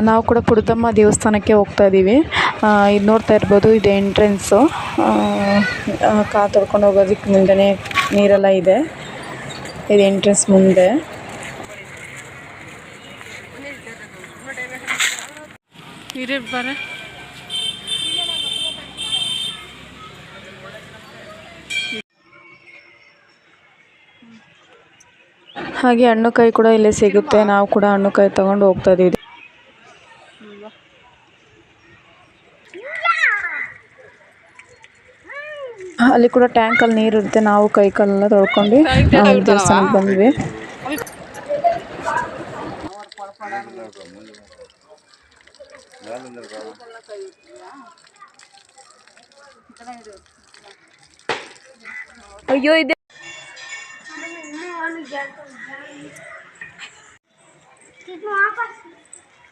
ನಾವು ಕೂಡ ಪುಡುತಮ್ಮ ದೇವಸ್ಥಾನಕ್ಕೆ ಹೋಗ್ತಾ ಇದ್ದೀವಿ. ಇದು ನೋಡ್ತಾ ಇರ್ಬೋದು, ಇದು ಎಂಟ್ರೆನ್ಸು. ಕಾಲು ತೊಳ್ಕೊಂಡು ಹೋಗೋದಕ್ಕೆ ಮುಂದೆನೇ ನೀರೆಲ್ಲ ಇದೆ. ಇದು ಎಂಟ್ರೆನ್ಸ್ ಮುಂದೆ. ಹಾಗೆ ಹಣ್ಣುಕಾಯಿ ಕೂಡ ಇಲ್ಲೇ ಸಿಗುತ್ತೆ. ನಾವು ಕೂಡ ಹಣ್ಣುಕಾಯಿ ತಗೊಂಡು ಹೋಗ್ತಾ ಇದ್ದೀವಿ. ಅಲ್ಲಿ ಕೂಡ ಟ್ಯಾಂಕಲ್ಲಿ ನೀರು ಇರುತ್ತೆ. ನಾವು ಕೈ ಕಾಲೆಲ್ಲ ತೊಳ್ಕೊಂಡು ದೇವಸ್ಥಾನಕ್ಕೆ ಬಂದ್ವಿ. ಅಯ್ಯೋ ಇದೆ.